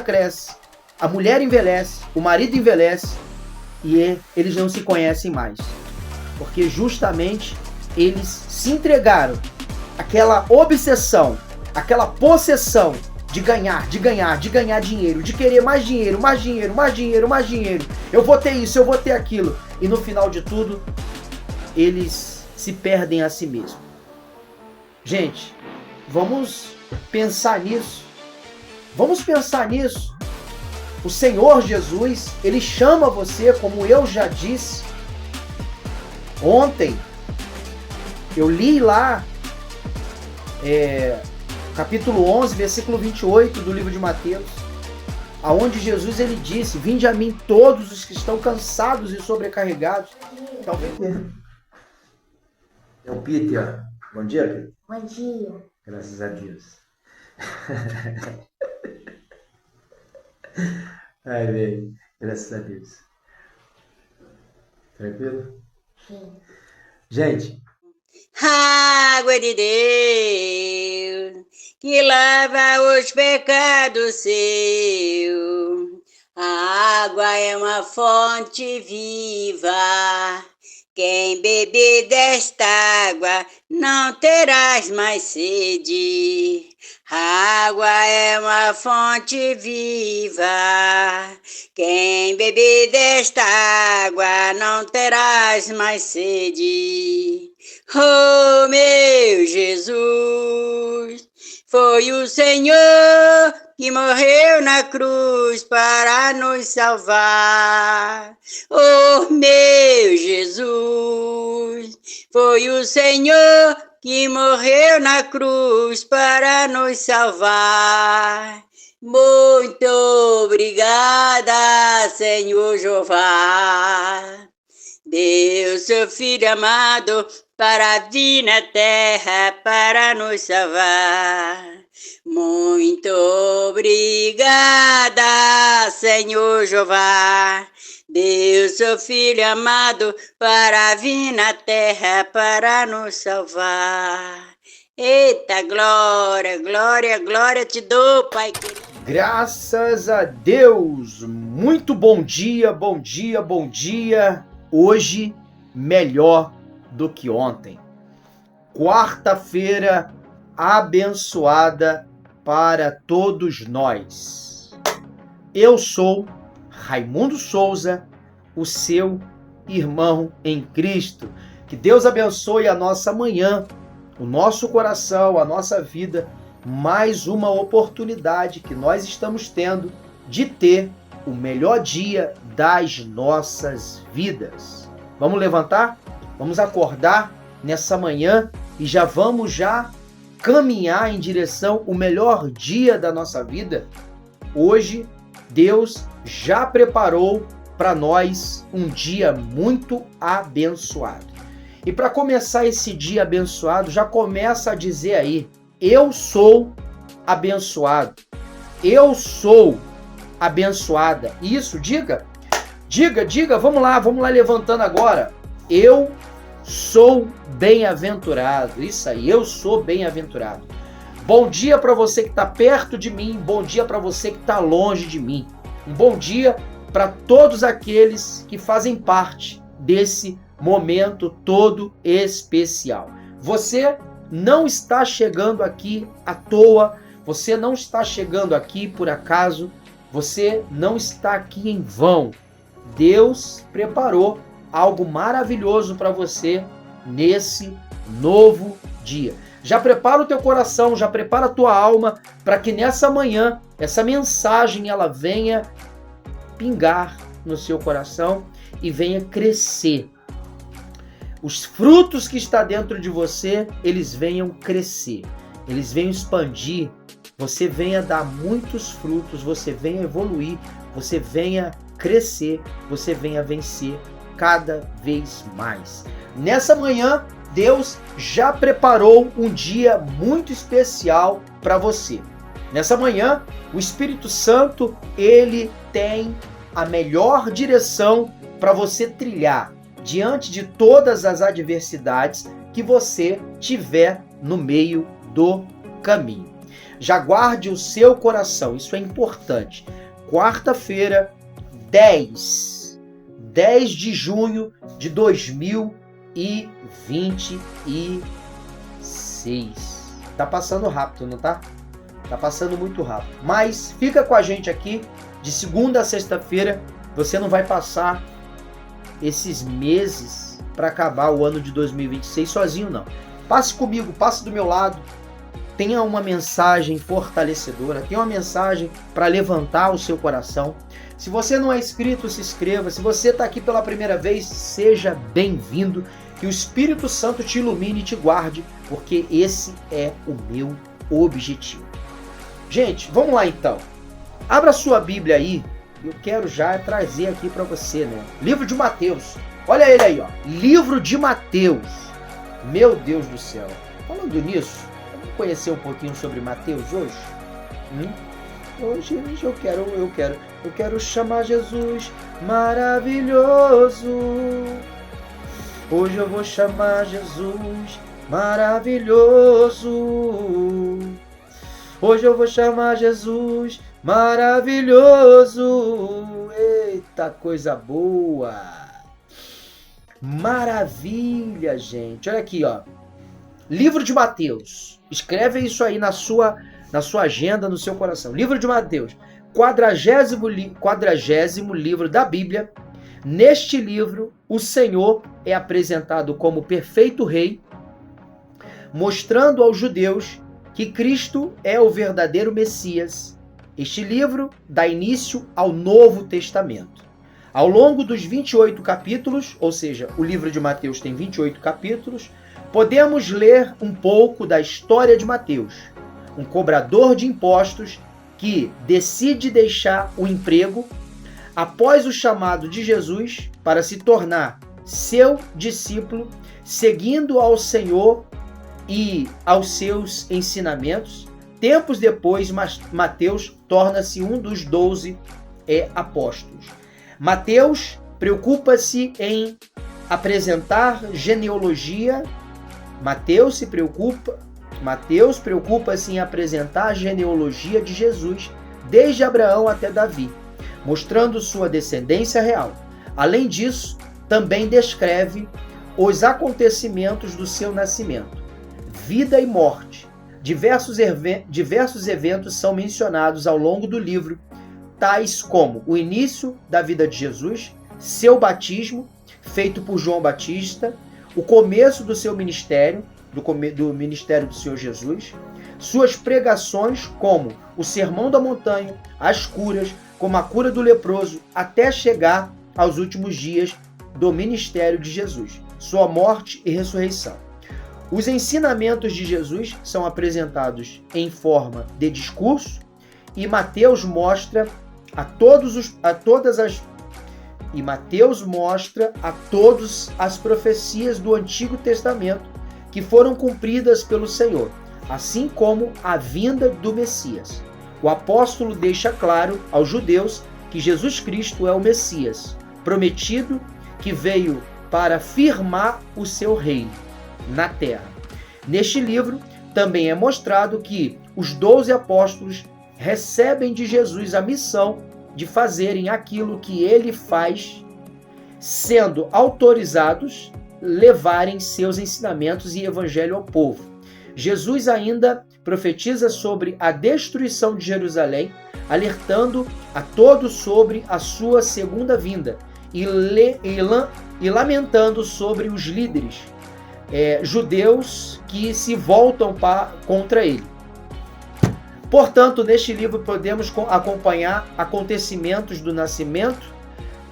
cresce, a mulher envelhece, o marido envelhece e eles não se conhecem mais. Porque justamente eles se entregaram àquela obsessão, àquela possessão de ganhar dinheiro, de querer mais dinheiro. Eu vou ter isso, eu vou ter aquilo. E no final de tudo, eles se perdem a si mesmos. Gente, vamos pensar nisso. O Senhor Jesus, Ele chama você, como eu já disse. Ontem, eu li lá, capítulo 11, versículo 28 do livro de Mateus, aonde Jesus ele disse: vinde a mim todos os que estão cansados e sobrecarregados. Talvez. É o Peter. Bom dia, Peter. Bom dia. Graças a Deus. Ai, velho. Graças a Deus. Tranquilo? Sim. Gente. Água de Deus, que lava os pecados seus. A água é uma fonte viva. Quem beber desta água não terás mais sede. A água é uma fonte viva. Quem beber desta água não terás mais sede. Oh, meu Jesus, foi o Senhor que morreu na cruz para nos salvar. Oh, meu Jesus, foi o Senhor que morreu na cruz para nos salvar. Muito obrigada, Senhor Jeová. Deu seu Filho amado para vir na terra para nos salvar. Muito obrigada, Senhor Jeová. Deu seu Filho amado para vir na terra para nos salvar. Eita, glória, glória, glória te dou, Pai querido. Graças a Deus. Muito bom dia, bom dia, bom dia. Hoje, melhor do que ontem. Quarta-feira abençoada para todos nós. Eu sou Raimundo Souza, o seu irmão em Cristo. Que Deus abençoe a nossa manhã, o nosso coração, a nossa vida. Mais uma oportunidade que nós estamos tendo de ter o melhor dia das nossas vidas. Vamos levantar? Vamos acordar nessa manhã e vamos caminhar em direção ao melhor dia da nossa vida. Hoje, Deus já preparou para nós um dia muito abençoado. E para começar esse dia abençoado, já começa a dizer aí: eu sou abençoado. Eu sou abençoada. Isso, diga, vamos lá levantando agora. Eu sou bem-aventurado. Isso aí, eu sou bem-aventurado. Bom dia para você que está perto de mim, bom dia para você que está longe de mim. Um bom dia para todos aqueles que fazem parte desse momento todo especial. Você não está chegando aqui à toa, você não está chegando aqui por acaso, você não está aqui em vão. Deus preparou algo maravilhoso para você nesse novo dia. Já prepara o teu coração, já prepara a tua alma para que nessa manhã essa mensagem ela venha pingar no seu coração e venha crescer. Os frutos que está dentro de você, eles venham crescer, eles venham expandir, você venha dar muitos frutos, você venha evoluir, você venha crescer, você venha vencer cada vez mais. Nessa manhã, Deus já preparou um dia muito especial para você. Nessa manhã, o Espírito Santo, ele tem a melhor direção para você trilhar diante de todas as adversidades que você tiver no meio do caminho. Já guarde o seu coração, isso é importante. Quarta-feira, 10 de junho de 2026. Tá passando rápido, não tá? Tá passando muito rápido. Mas fica com a gente aqui de segunda a sexta-feira. Você não vai passar esses meses para acabar o ano de 2026 sozinho, não. Passe comigo, passe do meu lado. Tenha uma mensagem fortalecedora, tenha uma mensagem para levantar o seu coração. Se você não é inscrito, se inscreva. Se você está aqui pela primeira vez, seja bem-vindo. Que o Espírito Santo te ilumine e te guarde, porque esse é o meu objetivo. Gente, vamos lá então. Abra sua Bíblia aí. Eu quero já trazer aqui para você, né? Livro de Mateus. Olha ele aí, ó. Livro de Mateus. Meu Deus do céu. Falando nisso, vamos conhecer um pouquinho sobre Mateus hoje? Hoje eu quero chamar Jesus maravilhoso. Hoje eu vou chamar Jesus maravilhoso. Hoje eu vou chamar Jesus maravilhoso. Eita, coisa boa. Maravilha, gente. Olha aqui, ó. Livro de Mateus. Escreve isso aí na sua agenda, no seu coração. Livro de Mateus. 40º livro da Bíblia. Neste livro, o Senhor é apresentado como perfeito rei, mostrando aos judeus que Cristo é o verdadeiro Messias. Este livro dá início ao Novo Testamento. Ao longo dos 28 capítulos, ou seja, o livro de Mateus tem 28 capítulos, podemos ler um pouco da história de Mateus, um cobrador de impostos que decide deixar o emprego após o chamado de Jesus para se tornar seu discípulo, seguindo ao Senhor e aos seus ensinamentos. Tempos depois, Mateus torna-se um dos 12 apóstolos. Mateus preocupa-se em apresentar genealogia. Mateus preocupa-se em apresentar a genealogia de Jesus desde Abraão até Davi, mostrando sua descendência real. Além disso, também descreve os acontecimentos do seu nascimento, vida e morte. Diversos eventos são mencionados ao longo do livro, tais como o início da vida de Jesus, seu batismo, feito por João Batista, o começo do seu ministério, do ministério do Senhor Jesus, suas pregações como o Sermão da Montanha, as curas, como a cura do leproso, até chegar aos últimos dias do ministério de Jesus, sua morte e ressurreição. Os ensinamentos de Jesus são apresentados em forma de discurso e Mateus mostra a todos as profecias do Antigo Testamento que foram cumpridas pelo Senhor, assim como a vinda do Messias. O apóstolo deixa claro aos judeus que Jesus Cristo é o Messias, prometido, que veio para firmar o seu reino na terra. Neste livro também é mostrado que os 12 apóstolos recebem de Jesus a missão de fazerem aquilo que ele faz, sendo autorizados levarem seus ensinamentos e evangelho ao povo. Jesus ainda profetiza sobre a destruição de Jerusalém, alertando a todos sobre a sua segunda vinda e lamentando sobre os líderes judeus que se voltam contra ele. Portanto, neste livro podemos acompanhar acontecimentos do nascimento,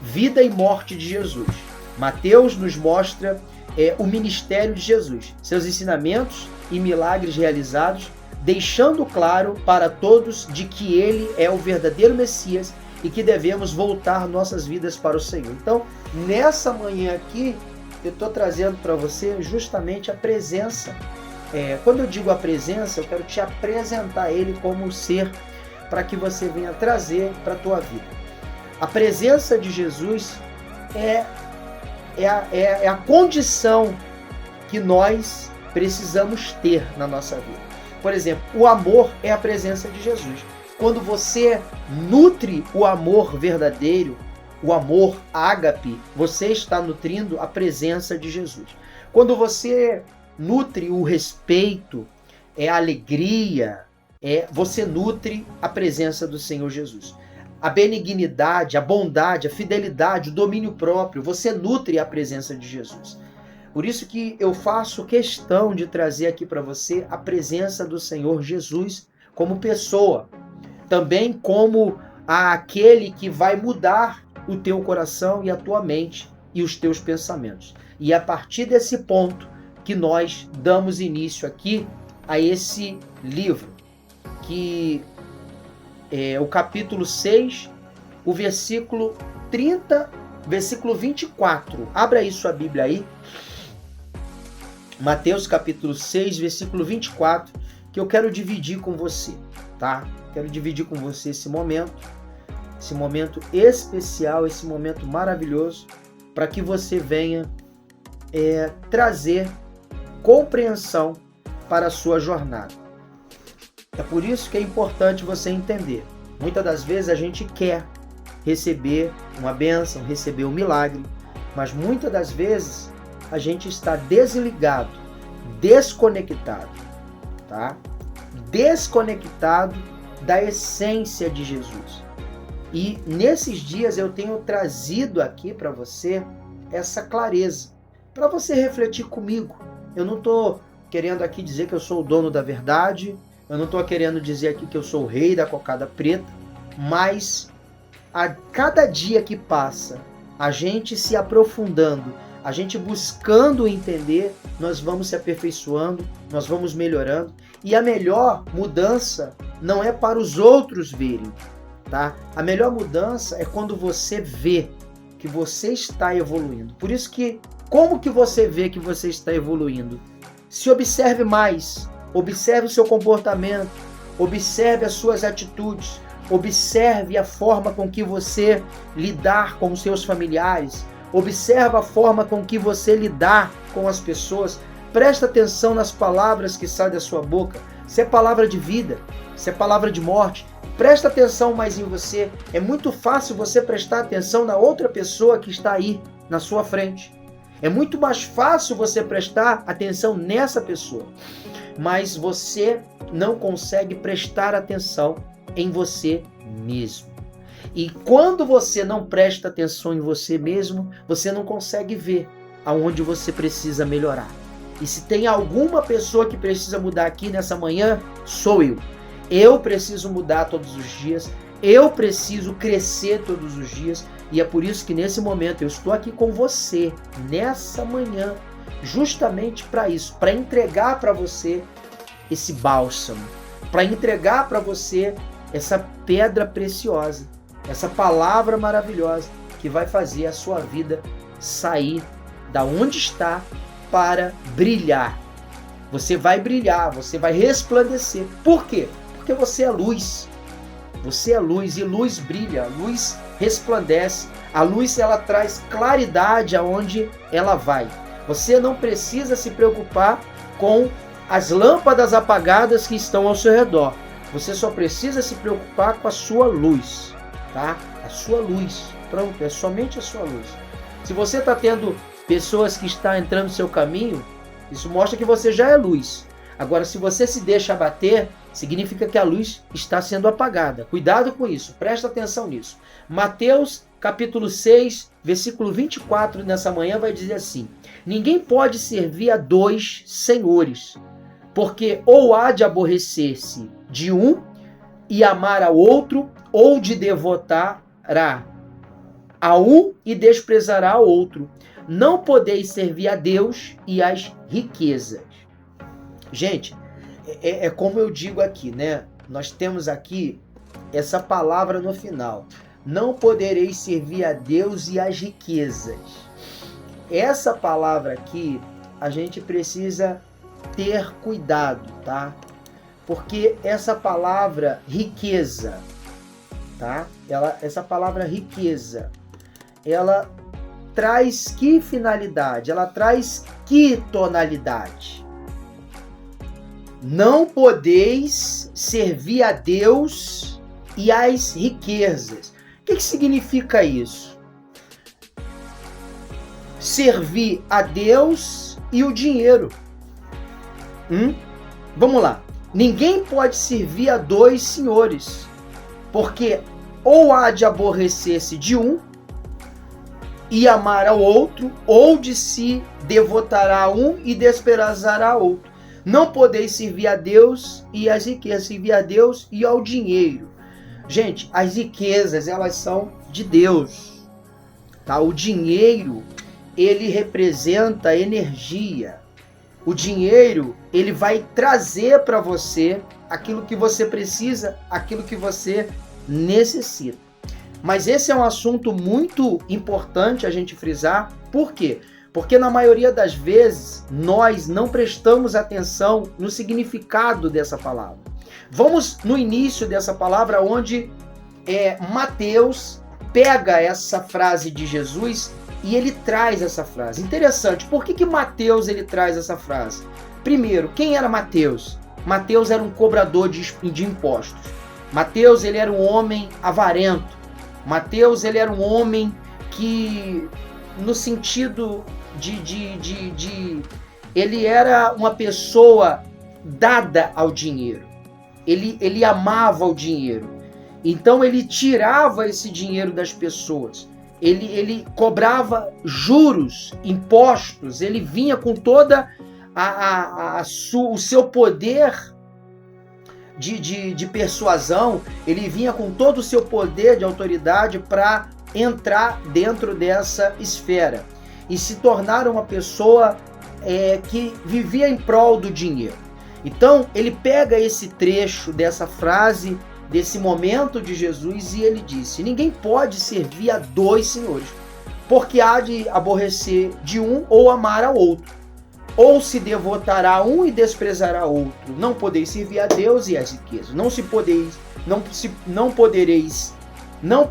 vida e morte de Jesus. Mateus nos mostra o ministério de Jesus, seus ensinamentos e milagres realizados, deixando claro para todos de que ele é o verdadeiro Messias e que devemos voltar nossas vidas para o Senhor. Então, nessa manhã aqui, eu estou trazendo para você justamente a presença. Quando eu digo a presença, eu quero te apresentar ele como ser para que você venha trazer para a tua vida. A presença de Jesus é a condição que nós precisamos ter na nossa vida. Por exemplo, o amor é a presença de Jesus. Quando você nutre o amor verdadeiro, o amor ágape, você está nutrindo a presença de Jesus. Quando você nutre o respeito, a alegria, você nutre a presença do Senhor Jesus. A benignidade, a bondade, a fidelidade, o domínio próprio, você nutre a presença de Jesus. Por isso que eu faço questão de trazer aqui para você a presença do Senhor Jesus como pessoa. Também como aquele que vai mudar o teu coração e a tua mente e os teus pensamentos. E é a partir desse ponto que nós damos início aqui a esse livro, que é o capítulo 6, o versículo 30, versículo 24. Abra aí sua Bíblia aí. Mateus capítulo 6, versículo 24, que eu quero dividir com você, tá? Quero dividir com você esse momento especial, esse momento maravilhoso, para que você venha trazer compreensão para a sua jornada. É por isso que é importante você entender. Muitas das vezes a gente quer receber uma bênção, receber um milagre, mas muitas das vezes a gente está desligado, desconectado, tá? Desconectado da essência de Jesus. E nesses dias eu tenho trazido aqui para você essa clareza, para você refletir comigo. Eu não estou querendo aqui dizer que eu sou o dono da verdade, eu não estou querendo dizer aqui que eu sou o rei da cocada preta, mas a cada dia que passa, a gente se aprofundando, a gente buscando entender, nós vamos se aperfeiçoando, nós vamos melhorando. E a melhor mudança não é para os outros verem, tá? A melhor mudança é quando você vê que você está evoluindo. Por isso que, como que você vê que você está evoluindo? Se observe mais, observe o seu comportamento, observe as suas atitudes, observe a forma com que você lidar com os seus familiares, observe a forma com que você lidar com as pessoas. Presta atenção nas palavras que saem da sua boca. Se é palavra de vida, se é palavra de morte, presta atenção mais em você. É muito fácil você prestar atenção na outra pessoa que está aí na sua frente. É muito mais fácil você prestar atenção nessa pessoa. Mas você não consegue prestar atenção em você mesmo. E quando você não presta atenção em você mesmo, você não consegue ver aonde você precisa melhorar. E se tem alguma pessoa que precisa mudar aqui nessa manhã, sou eu. Eu preciso mudar todos os dias, eu preciso crescer todos os dias, e é por isso que nesse momento eu estou aqui com você, nessa manhã, justamente para isso, para entregar para você esse bálsamo, para entregar para você essa pedra preciosa, essa palavra maravilhosa que vai fazer a sua vida sair da onde está para brilhar. Você vai brilhar, você vai resplandecer. Por quê? Porque você é luz. Você é luz e luz brilha, a luz resplandece. A luz, ela traz claridade aonde ela vai. Você não precisa se preocupar com as lâmpadas apagadas que estão ao seu redor. Você só precisa se preocupar com a sua luz, tá? A sua luz. Pronto, é somente a sua luz. Se você está tendo pessoas que estão entrando no seu caminho, isso mostra que você já é luz. Agora, se você se deixa abater, significa que a luz está sendo apagada. Cuidado com isso, presta atenção nisso. Mateus capítulo 6, versículo 24, nessa manhã vai dizer assim: ninguém pode servir a dois senhores, porque ou há de aborrecer-se de um e amar ao outro, ou de devotará a um e desprezará ao outro. Não podeis servir a Deus e às riquezas. Gente, é como eu digo aqui, né? Nós temos aqui essa palavra no final. Não podereis servir a Deus e às riquezas. Essa palavra aqui, a gente precisa ter cuidado, tá? Porque essa palavra riqueza, tá? Essa palavra riqueza, ela traz que finalidade? Ela traz que tonalidade? Não podeis servir a Deus e às riquezas. O que significa isso? Servir a Deus e o dinheiro. Vamos lá. Ninguém pode servir a dois senhores, porque ou há de aborrecer-se de um e amar ao outro, ou de se devotará a um e desprezará a outro. Não podeis servir a Deus e às riquezas, servir a Deus e ao dinheiro. Gente, as riquezas, elas são de Deus, tá? O dinheiro, ele representa energia. O dinheiro, ele vai trazer para você aquilo que você precisa, aquilo que você necessita. Mas esse é um assunto muito importante a gente frisar. Por quê? Porque na maioria das vezes nós não prestamos atenção no significado dessa palavra. Vamos no início dessa palavra, onde Mateus pega essa frase de Jesus e ele traz essa frase. Interessante, por que Mateus ele traz essa frase? Primeiro, quem era Mateus? Mateus era um cobrador de impostos. Mateus ele era um homem avarento. Mateus ele era um homem que, no sentido ele era uma pessoa dada ao dinheiro. Ele amava o dinheiro. Então ele tirava esse dinheiro das pessoas. Ele cobrava juros, impostos. Ele vinha com toda o seu poder de persuasão. Ele vinha com todo o seu poder de autoridade para entrar dentro dessa esfera e se tornar uma pessoa que vivia em prol do dinheiro. Então ele pega esse trecho dessa frase, desse momento de Jesus, e ele disse: ninguém pode servir a dois senhores, porque há de aborrecer de um ou amar ao outro, ou se devotará a um e desprezará outro. Não podeis servir a Deus e às riquezas. Não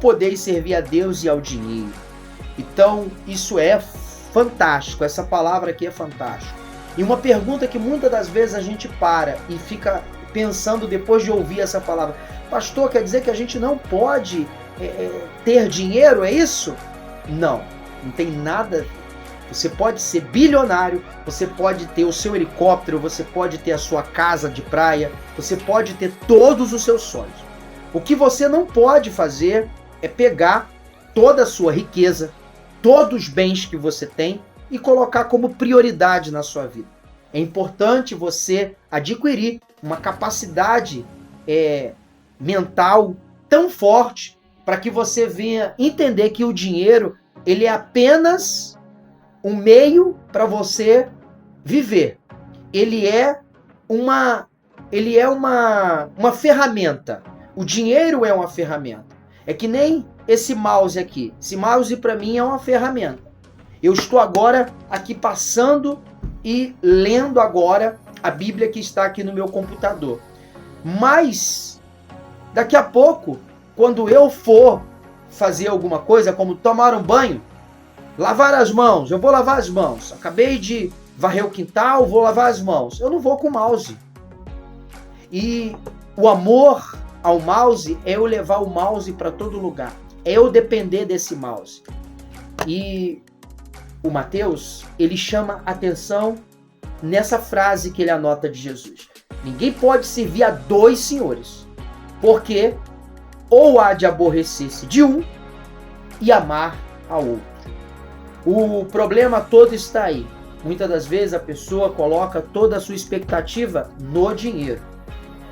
podeis servir a Deus e ao dinheiro. Então, isso é fantástico. Essa palavra aqui é fantástica. E uma pergunta que muitas das vezes a gente para e fica pensando depois de ouvir essa palavra: pastor, quer dizer que a gente não pode ter dinheiro, é isso? Não tem nada. Você pode ser bilionário, você pode ter o seu helicóptero, você pode ter a sua casa de praia, você pode ter todos os seus sonhos. O que você não pode fazer é pegar toda a sua riqueza, todos os bens que você tem e colocar como prioridade na sua vida. É importante você adquirir uma capacidade mental tão forte para que você venha entender que o dinheiro ele é apenas um meio para você viver. Ele é uma ferramenta. O dinheiro é uma ferramenta. É que nem esse mouse aqui. Esse mouse para mim é uma ferramenta. Eu estou agora aqui passando e lendo agora a Bíblia que está aqui no meu computador. Mas daqui a pouco, quando eu for fazer alguma coisa, como tomar um banho, lavar as mãos, eu vou lavar as mãos. Acabei de varrer o quintal, vou lavar as mãos. Eu não vou com o mouse. E o amor ao mouse é eu levar o mouse para todo lugar. É eu depender desse mouse. E o Mateus, ele chama atenção nessa frase que ele anota de Jesus: ninguém pode servir a dois senhores, porque ou há de aborrecer-se de um e amar ao outro. O problema todo está aí. Muitas das vezes a pessoa coloca toda a sua expectativa no dinheiro.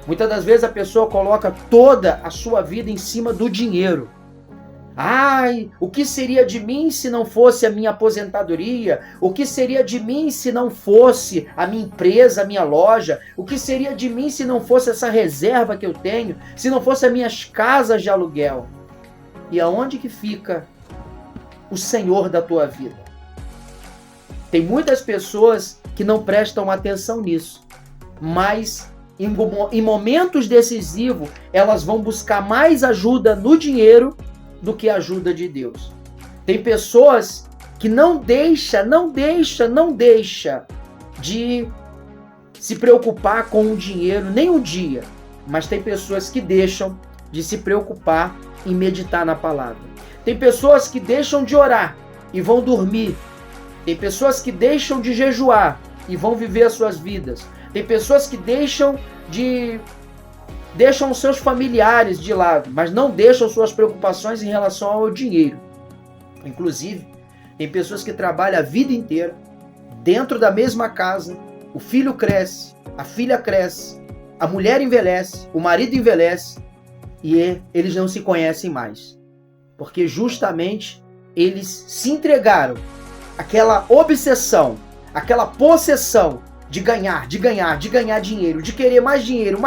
Muitas das vezes a pessoa coloca toda a sua vida em cima do dinheiro. Ai, o que seria de mim se não fosse a minha aposentadoria? O que seria de mim se não fosse a minha empresa, a minha loja? O que seria de mim se não fosse essa reserva que eu tenho? Se não fosse as minhas casas de aluguel? E aonde que fica o Senhor da tua vida? Tem muitas pessoas que não prestam atenção nisso, mas em momentos decisivos elas vão buscar mais ajuda no dinheiro do que a ajuda de Deus. Tem pessoas que não deixa de se preocupar com o dinheiro nem um dia, mas tem pessoas que deixam de se preocupar em meditar na palavra. Tem pessoas que deixam de orar e vão dormir. Tem pessoas que deixam de jejuar e vão viver as suas vidas. Tem pessoas que deixam os seus familiares de lado, mas não deixam suas preocupações em relação ao dinheiro. Inclusive, tem pessoas que trabalham a vida inteira dentro da mesma casa. O filho cresce, a filha cresce, a mulher envelhece, o marido envelhece e eles não se conhecem mais. Porque justamente eles se entregaram àquela obsessão, àquela possessão de ganhar dinheiro, de querer mais dinheiro.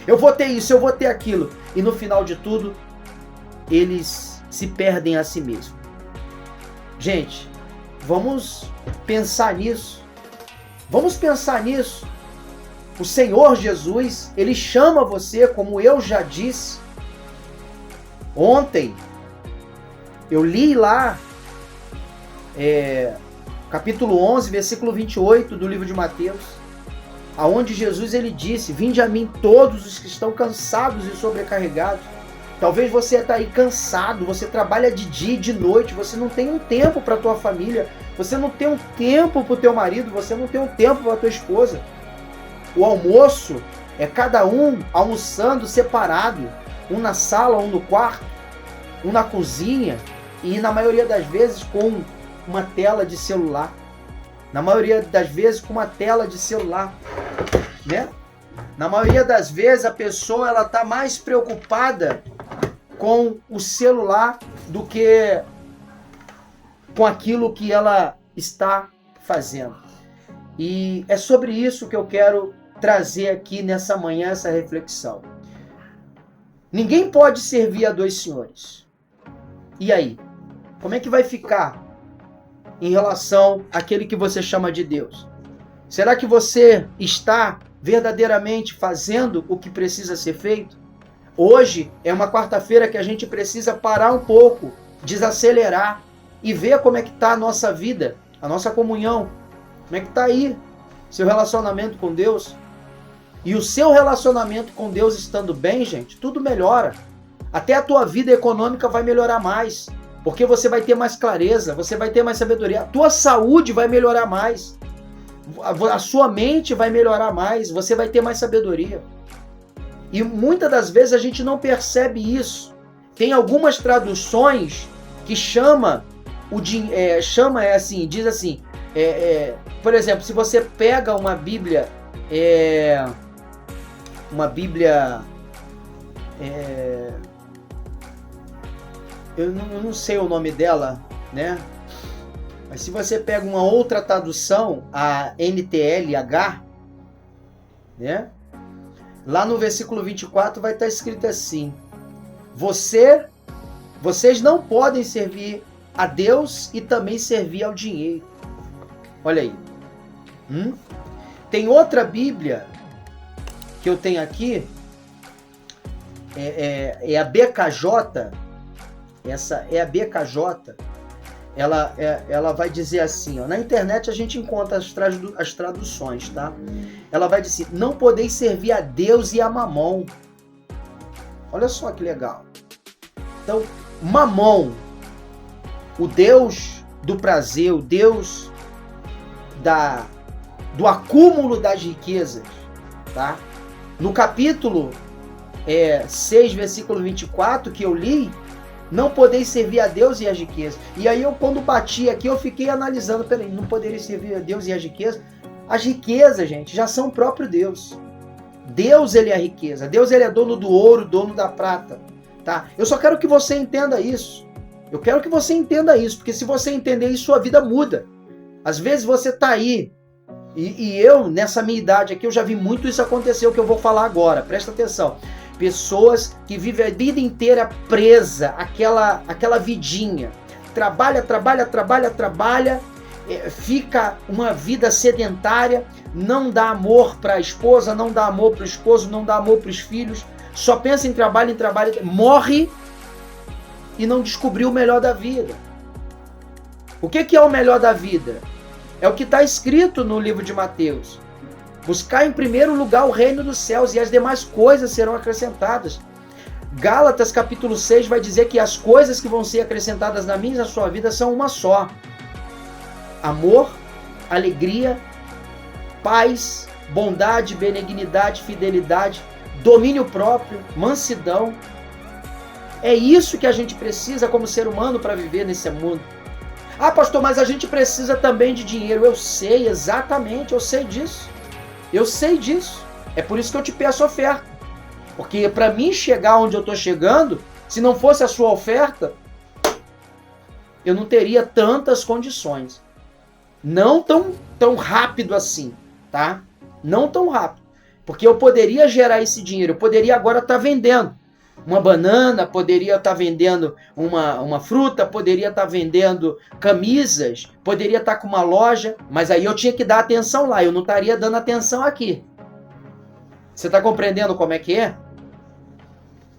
Eu vou ter isso, eu vou ter aquilo. E no final de tudo, eles se perdem a si mesmos. Gente, vamos pensar nisso. O Senhor Jesus, Ele chama você, como eu já disse. Ontem, eu li lá, capítulo 11, versículo 28 do livro de Mateus, aonde Jesus ele disse: vinde a mim todos os que estão cansados e sobrecarregados. Talvez você está aí cansado, você trabalha de dia e de noite, você não tem um tempo para a tua família, você não tem um tempo para o teu marido, você não tem um tempo para a tua esposa. O almoço é cada um almoçando separado, um na sala, um no quarto, um na cozinha, e na maioria das vezes com uma tela de celular. Na maioria das vezes com uma tela de celular, né? Na maioria das vezes a pessoa ela está mais preocupada com o celular do que com aquilo que ela está fazendo. E é sobre isso que eu quero trazer aqui nessa manhã essa reflexão. Ninguém pode servir a dois senhores. E aí? Como é que vai ficar em relação àquele que você chama de Deus? Será que você está verdadeiramente fazendo o que precisa ser feito? Hoje é uma quarta-feira que a gente precisa parar um pouco, desacelerar e ver como é que está a nossa vida, a nossa comunhão. Como é que está aí seu relacionamento com Deus? E o seu relacionamento com Deus estando bem, gente, tudo melhora. Até a tua vida econômica vai melhorar mais, porque você vai ter mais clareza, você vai ter mais sabedoria. A tua saúde vai melhorar mais. A sua mente vai melhorar mais, você vai ter mais sabedoria. E muitas das vezes a gente não percebe isso. Tem algumas traduções que diz assim, por exemplo, se você pega uma Bíblia, eu não sei o nome dela, né? Mas se você pega uma outra tradução, a NTLH, né? Lá no versículo 24 vai estar escrito assim: vocês não podem servir a Deus e também servir ao dinheiro. Olha aí. Tem outra Bíblia que eu tenho aqui, é a BKJ. Essa é a BKJ. Ela vai dizer assim, ó, na internet a gente encontra as traduções, tá? Ela vai dizer: não podeis servir a Deus e a Mamon. Olha só que legal. Então, Mamon, o Deus do prazer, o Deus do acúmulo das riquezas, tá? No capítulo 6, versículo 24, que eu li, não podeis servir a Deus e as riquezas. E aí quando bati aqui, eu fiquei analisando, peraí, não podeis servir a Deus e as riquezas? As riquezas, gente, já são o próprio Deus. Deus, ele é a riqueza. Deus, ele é dono do ouro, dono da prata, tá? Eu só quero que você entenda isso. Eu quero que você entenda isso, porque se você entender isso, sua vida muda. Às vezes você tá aí, e eu, nessa minha idade aqui, eu já vi muito isso acontecer, o que eu vou falar agora, presta atenção. Pessoas que vivem a vida inteira presa àquela vidinha. Trabalha, fica uma vida sedentária, não dá amor para a esposa, não dá amor para o esposo, não dá amor para os filhos, só pensa em trabalho, morre e não descobriu o melhor da vida. O que é o melhor da vida? É o que está escrito no livro de Mateus. Buscar em primeiro lugar o reino dos céus e as demais coisas serão acrescentadas. Gálatas capítulo 6 vai dizer que as coisas que vão ser acrescentadas na minha e na sua vida são uma só. Amor, alegria, paz, bondade, benignidade, fidelidade, domínio próprio, mansidão. É isso que a gente precisa como ser humano para viver nesse mundo. Ah, pastor, mas a gente precisa também de dinheiro. Eu sei, exatamente, eu sei disso. Eu sei disso. É por isso que eu te peço oferta. Porque para mim chegar onde eu estou chegando, se não fosse a sua oferta, eu não teria tantas condições. Não tão rápido assim, tá? Não tão rápido. Porque eu poderia gerar esse dinheiro, eu poderia agora estar vendendo uma banana, poderia estar vendendo uma fruta, poderia estar vendendo camisas, poderia estar com uma loja, mas aí eu tinha que dar atenção lá, eu não estaria dando atenção aqui. Você está compreendendo como é que é?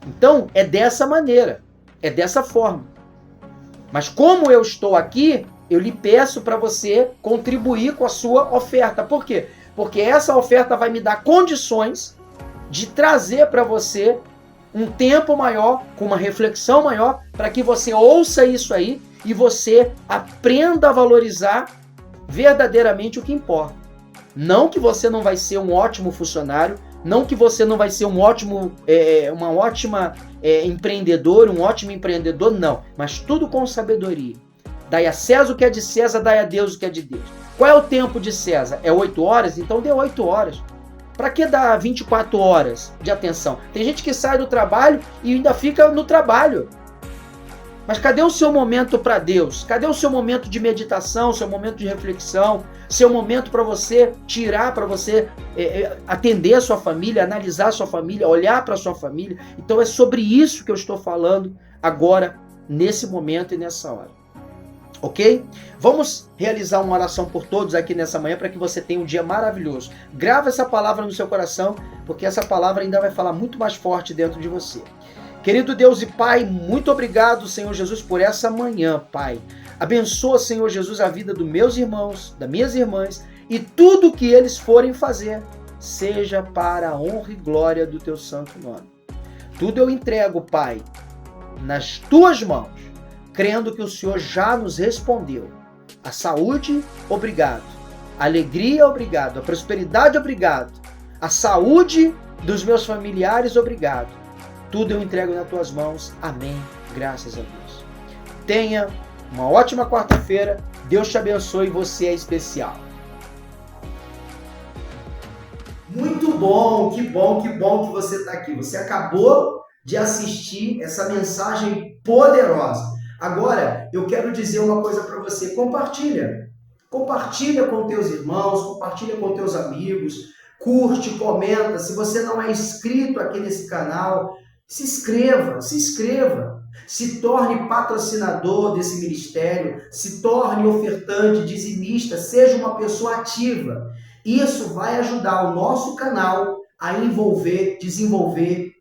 Então, é dessa maneira, é dessa forma. Mas como eu estou aqui, eu lhe peço para você contribuir com a sua oferta. Por quê? Porque essa oferta vai me dar condições de trazer para você um tempo maior, com uma reflexão maior, para que você ouça isso aí e você aprenda a valorizar verdadeiramente o que importa. Não que você não vai ser um ótimo funcionário, não que você não vai ser uma ótima empreendedor, um ótimo empreendedor, não. Mas tudo com sabedoria. Dai a César o que é de César, dai a Deus o que é de Deus. Qual é o tempo de César? É 8 horas? Então dê 8 horas. Para que dar 24 horas de atenção? Tem gente que sai do trabalho e ainda fica no trabalho. Mas cadê o seu momento para Deus? Cadê o seu momento de meditação, seu momento de reflexão, seu momento para você tirar, para você atender a sua família, analisar a sua família, olhar para a sua família? Então é sobre isso que eu estou falando agora, nesse momento e nessa hora. Ok? Vamos realizar uma oração por todos aqui nessa manhã para que você tenha um dia maravilhoso. Grava essa palavra no seu coração, porque essa palavra ainda vai falar muito mais forte dentro de você. Querido Deus e Pai, muito obrigado, Senhor Jesus, por essa manhã, Pai. Abençoa, Senhor Jesus, a vida dos meus irmãos, das minhas irmãs, e tudo que eles forem fazer, seja para a honra e glória do Teu santo nome. Tudo eu entrego, Pai, nas Tuas mãos, crendo que o Senhor já nos respondeu. A saúde, obrigado. A alegria, obrigado. A prosperidade, obrigado. A saúde dos meus familiares, obrigado. Tudo eu entrego nas tuas mãos. Amém. Graças a Deus. Tenha uma ótima quarta-feira. Deus te abençoe. Você é especial. Muito bom, que bom que você está aqui. Você acabou de assistir essa mensagem poderosa. Agora, eu quero dizer uma coisa para você. Compartilha. Compartilha com teus irmãos, compartilha com teus amigos. Curte, comenta. Se você não é inscrito aqui nesse canal, se inscreva. Se torne patrocinador desse ministério, se torne ofertante, dizimista, seja uma pessoa ativa. Isso vai ajudar o nosso canal a desenvolver.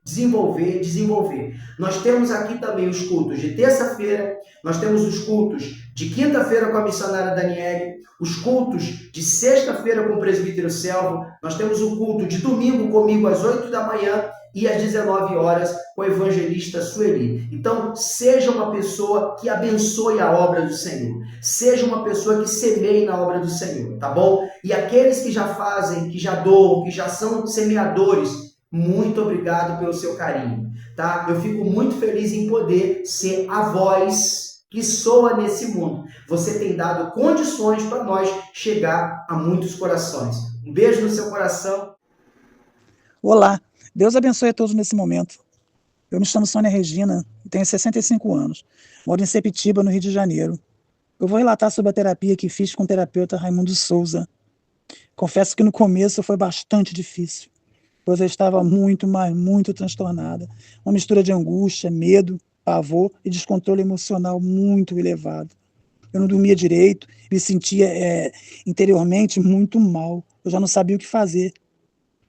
Nós temos aqui também os cultos de terça-feira, nós temos os cultos de quinta-feira com a missionária Daniele, os cultos de sexta-feira com o presbítero Selvo, nós temos o culto de domingo comigo às 8 da manhã e às 19 horas com o evangelista Sueli. Então, seja uma pessoa que abençoe a obra do Senhor. Seja uma pessoa que semeie na obra do Senhor, tá bom? E aqueles que já fazem, que já doam, que já são semeadores, muito obrigado pelo seu carinho, tá? Eu fico muito feliz em poder ser a voz que soa nesse mundo. Você tem dado condições para nós chegar a muitos corações. Um beijo no seu coração. Olá, Deus abençoe a todos nesse momento. Eu me chamo Sônia Regina e tenho 65 anos. Moro em Sepitiba, no Rio de Janeiro. Eu vou relatar sobre a terapia que fiz com o terapeuta Raimundo Souza. Confesso que no começo foi bastante difícil, pois eu estava muito, mas muito transtornada. Uma mistura de angústia, medo, pavor e descontrole emocional muito elevado. Eu não dormia direito, me sentia interiormente muito mal. Eu já não sabia o que fazer.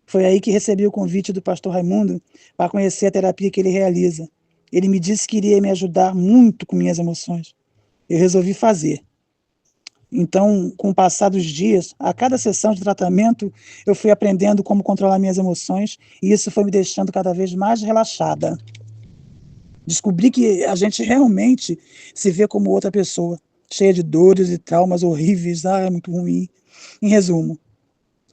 Foi aí que recebi o convite do pastor Raimundo para conhecer a terapia que ele realiza. Ele me disse que iria me ajudar muito com minhas emoções. Eu resolvi fazer. Então, com o passar dos dias, a cada sessão de tratamento, eu fui aprendendo como controlar minhas emoções e isso foi me deixando cada vez mais relaxada. Descobri que a gente realmente se vê como outra pessoa, cheia de dores e traumas horríveis. É muito ruim. Em resumo,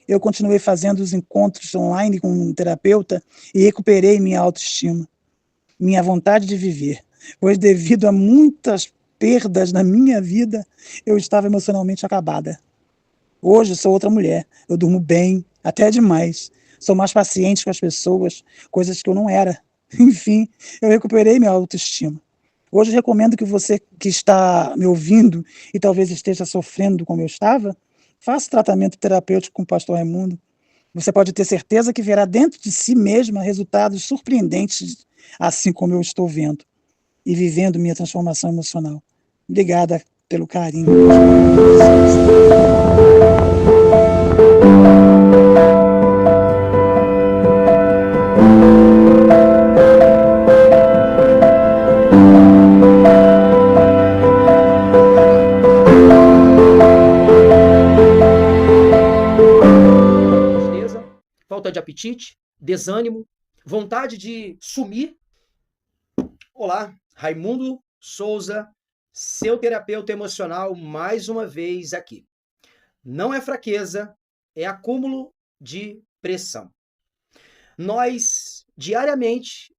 eu continuei fazendo os encontros online com um terapeuta e recuperei minha autoestima, minha vontade de viver, pois devido a muitas perdas na minha vida, eu estava emocionalmente acabada. Hoje sou outra mulher, eu durmo bem, até demais, sou mais paciente com as pessoas, coisas que eu não era. Enfim, eu recuperei minha autoestima. Hoje recomendo que você que está me ouvindo e talvez esteja sofrendo como eu estava, faça tratamento terapêutico com o pastor Raimundo. Você pode ter certeza que verá dentro de si mesma resultados surpreendentes, assim como eu estou vendo e vivendo minha transformação emocional. Obrigada pelo carinho. Falta de apetite, desânimo, vontade de sumir. Olá, Raimundo Souza, seu terapeuta emocional, mais uma vez aqui. Não é fraqueza, é acúmulo de pressão. Diariamente,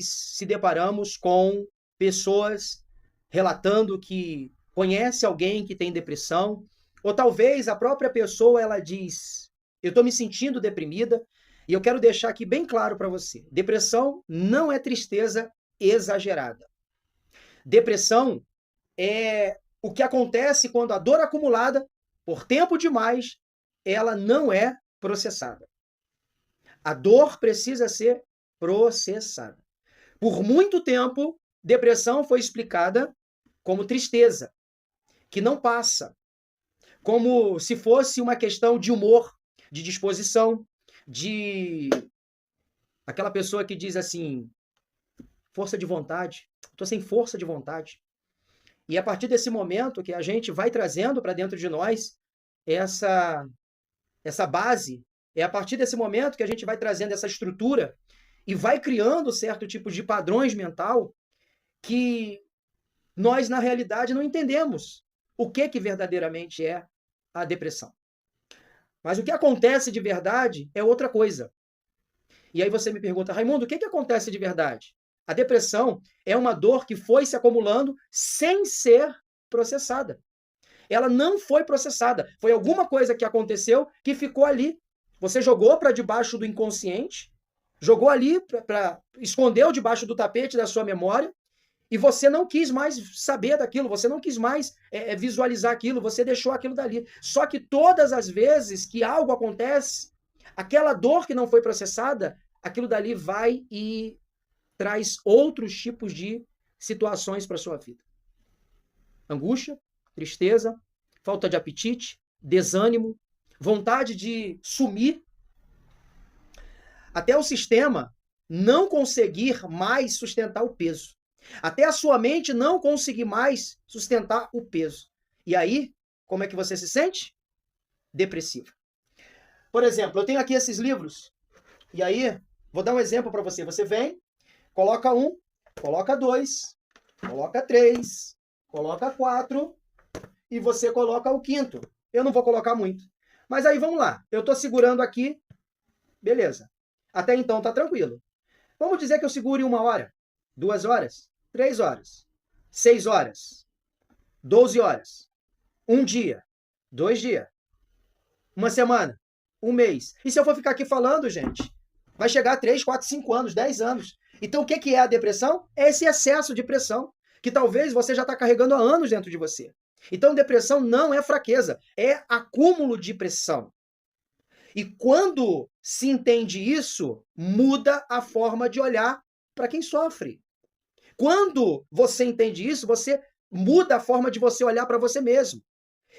se deparamos com pessoas relatando que conhece alguém que tem depressão, ou talvez a própria pessoa, ela diz: eu estou me sentindo deprimida, e eu quero deixar aqui bem claro para você, depressão não é tristeza exagerada. Depressão é o que acontece quando a dor acumulada por tempo demais, ela não é processada. A dor precisa ser processada. Por muito tempo, depressão foi explicada como tristeza, que não passa, como se fosse uma questão de humor, de disposição, de aquela pessoa que diz assim, força de vontade, estou sem força de vontade. E a partir desse momento que a gente vai trazendo para dentro de nós essa base, é a partir desse momento que a gente vai trazendo essa estrutura e vai criando certo tipo de padrões mental que nós, na realidade, não entendemos o que verdadeiramente é a depressão. Mas o que acontece de verdade é outra coisa. E aí você me pergunta, Raimundo, o que acontece de verdade? A depressão é uma dor que foi se acumulando sem ser processada. Ela não foi processada. Foi alguma coisa que aconteceu que ficou ali. Você jogou para debaixo do inconsciente, jogou ali, escondeu debaixo do tapete da sua memória, e você não quis mais saber daquilo, você não quis mais visualizar aquilo, você deixou aquilo dali. Só que todas as vezes que algo acontece, aquela dor que não foi processada, aquilo dali vai e traz outros tipos de situações para a sua vida. Angústia, tristeza, falta de apetite, desânimo, vontade de sumir, até o sistema não conseguir mais sustentar o peso. Até a sua mente não conseguir mais sustentar o peso. E aí, como é que você se sente? Depressivo. Por exemplo, eu tenho aqui esses livros, e aí, vou dar um exemplo para você. Você vem, coloca 1, coloca 2, coloca 3, coloca 4, e você coloca o 5º. Eu não vou colocar muito. Mas aí, vamos lá. Eu estou segurando aqui, beleza. Até então tá tranquilo. Vamos dizer que eu segure 1 hora, 2 horas, 3 horas, 6 horas, 12 horas, 1 dia, 2 dias, 1 semana, 1 mês. E se eu for ficar aqui falando, gente, vai chegar a 3, 4, 5 anos, 10 anos. Então o que é a depressão? É esse excesso de pressão, que talvez você já está carregando há anos dentro de você. Então depressão não é fraqueza, é acúmulo de pressão. E quando se entende isso, muda a forma de olhar para quem sofre. Quando você entende isso, você muda a forma de você olhar para você mesmo.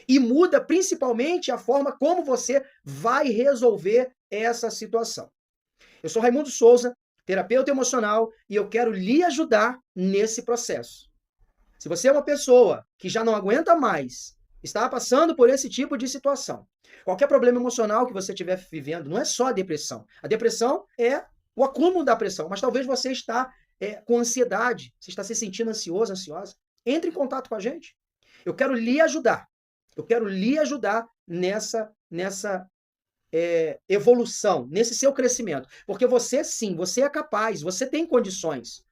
E muda principalmente a forma como você vai resolver essa situação. Eu sou Raimundo Souza, terapeuta emocional, e eu quero lhe ajudar nesse processo. Se você é uma pessoa que já não aguenta mais está passando por esse tipo de situação. Qualquer problema emocional que você estiver vivendo, não é só a depressão. A depressão é o acúmulo da pressão, mas talvez você está com ansiedade, você está se sentindo ansioso, ansiosa. Entre em contato com a gente. Eu quero lhe ajudar. Eu quero lhe ajudar nessa evolução, nesse seu crescimento. Porque você, sim, você é capaz, você tem condições.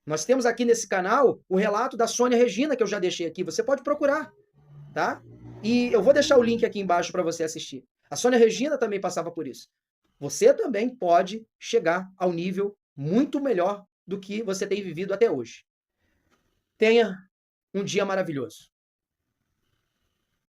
Nós temos aqui nesse canal o relato da Sônia Regina, que eu já deixei aqui. Você pode procurar, tá? E eu vou deixar o link aqui embaixo para você assistir. A Sônia Regina também passava por isso. Você também pode chegar ao nível muito melhor do que você tem vivido até hoje. Tenha um dia maravilhoso.